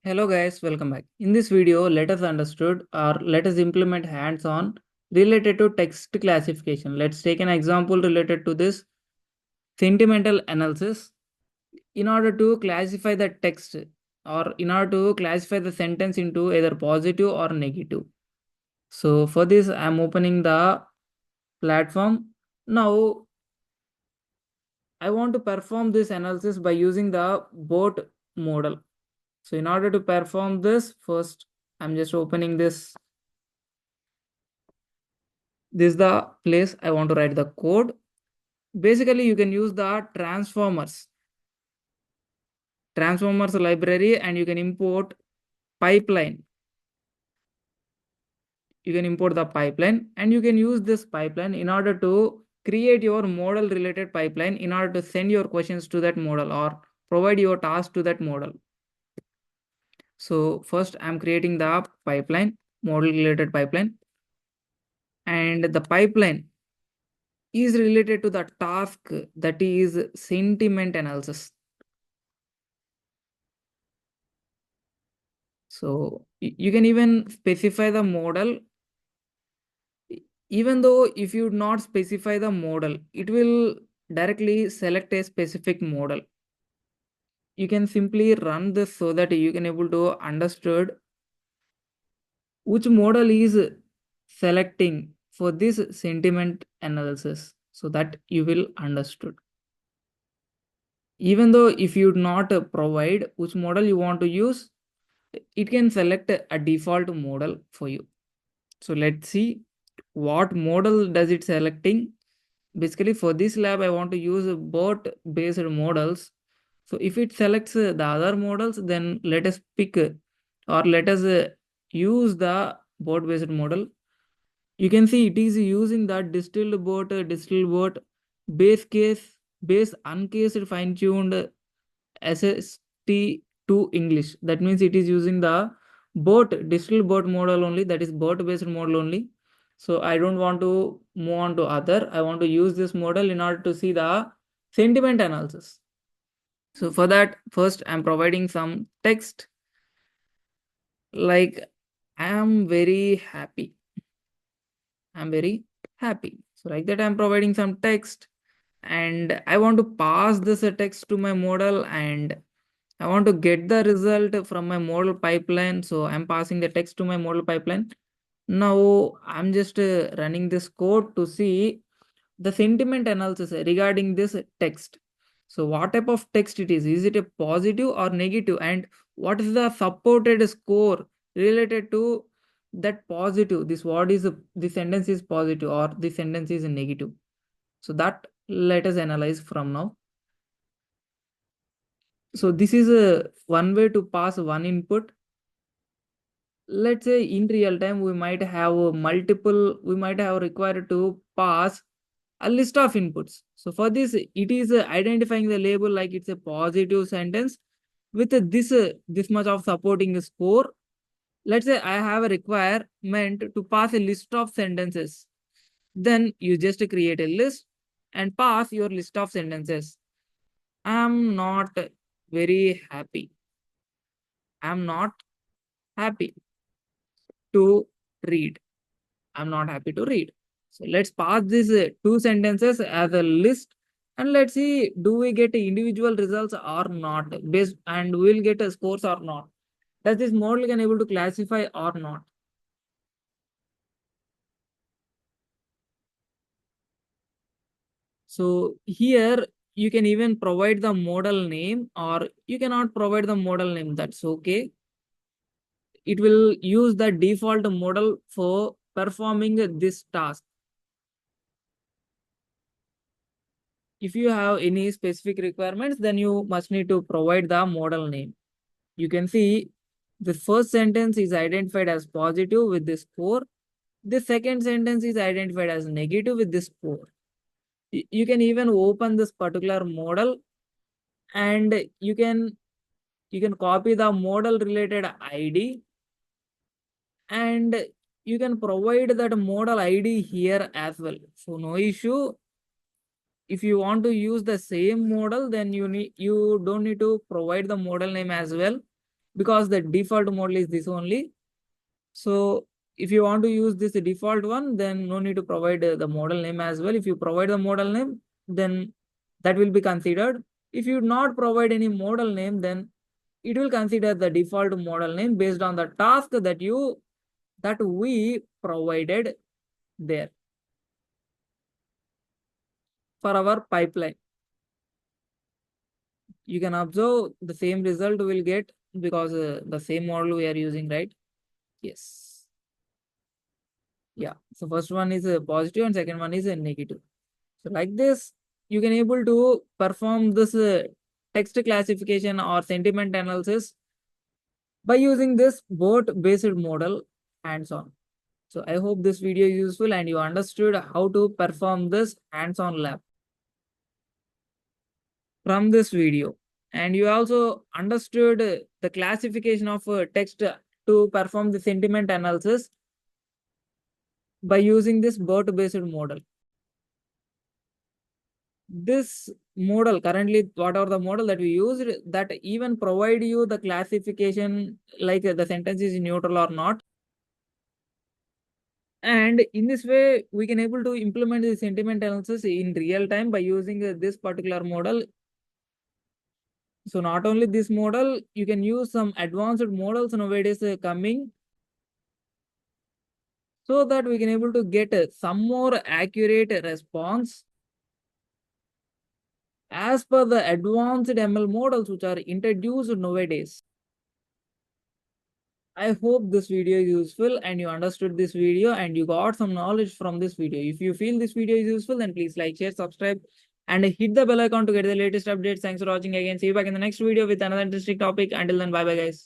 Hello guys, welcome back. In this video, let us understood or let us implement hands-on related to text classification. Let's take an example related to this sentimental analysis. In order to classify the text or in order to classify the sentence into either positive or negative. So for this, I'm opening the platform. Now, I want to perform this analysis by using the BERT model. So in order to perform this, first I'm just opening this. This is the place I want to write the code. Basically, you can use the transformers library, and you can import pipeline. You can import the pipeline, and you can use this pipeline in order to create your model related pipeline in order to send your questions to that model or provide your task to that model. So first I'm creating the pipeline, model related pipeline, and the pipeline is related to the task, that is sentiment analysis. So you can even specify the model. Even though if you not specify the model, it will directly select a specific model. You can simply run this so that you can able to understood which model is selecting for this sentiment analysis, so that you will understood. Even though if you not provide which model you want to use, it can select a default model for you. So let's see what model does it selecting. Basically for this lab I want to use bot based models. So if it selects the other models, then let us pick or let us use the bot based model. You can see it is using the distilBert base case, base uncased fine tuned SST to English. That means it is using the distilBert model only, that is bot based model only. So I don't want to move on to other. I want to use this model in order to see the sentiment analysis. So for that, first I'm providing some text like I am very happy. I'm very happy. So like that I'm providing some text, and I want to pass this text to my model, and I want to get the result from my model pipeline. So I'm passing the text to my model pipeline. Now I'm just running this code to see the sentiment analysis regarding this text. So what type of text it is? Is it a positive or negative? And what is the supported score related to that positive? This what is the sentence is positive or the sentence is negative? So that let us analyze from now. So this is a one way to pass one input. Let's say in real time we might have we might have required to pass a list of inputs. So for this, it is identifying the label like it's a positive sentence with this much of supporting score. Let's say I have a requirement to pass a list of sentences. Then you just create a list and pass your list of sentences. I'm not very happy. I'm not happy to read. I'm not happy to read. So let's pass these two sentences as a list, and let's see do we get individual results or not based, and we'll get a scores or not. Does this model can able to classify or not? So here you can even provide the model name, or you cannot provide the model name. That's okay. It will use the default model for performing this task. If you have any specific requirements, then you must need to provide the model name. You can see the first sentence is identified as positive with this score. The second sentence is identified as negative with this score. You can even open this particular model, and you can copy the model related ID, and you can provide that model ID here as well. So no issue. If you want to use the same model, then you don't need to provide the model name as well. because the default model is this only. So if you want to use this default one, then no need to provide the model name as well. If you provide the model name, then that will be considered. If you not provide any model name, then it will consider the default model name based on the task that we provided there for our pipeline. You can observe the same result we'll get because the same model we are using, right? Yes. Yeah. So first one is a positive and second one is a negative. So like this, you can able to perform this text classification or sentiment analysis by using this bot based model hands-on. So I hope this video is useful and you understood how to perform this hands-on lab from this video. And you also understood the classification of text to perform the sentiment analysis by using this bot based model. This model currently, whatever the model that we use, that even provide you the classification like the sentence is neutral or not. And in this way we can able to implement the sentiment analysis in real time by using this particular model. So not only this model, you can use some advanced models nowadays coming, so that we can able to get some more accurate response as per the advanced ML models which are introduced nowadays. I hope this video is useful and you understood this video and you got some knowledge from this video. If you feel this video is useful, then please like, share, subscribe, and hit the bell icon to get the latest updates. Thanks for watching again. See you back in the next video with another interesting topic. Until then, bye bye, guys.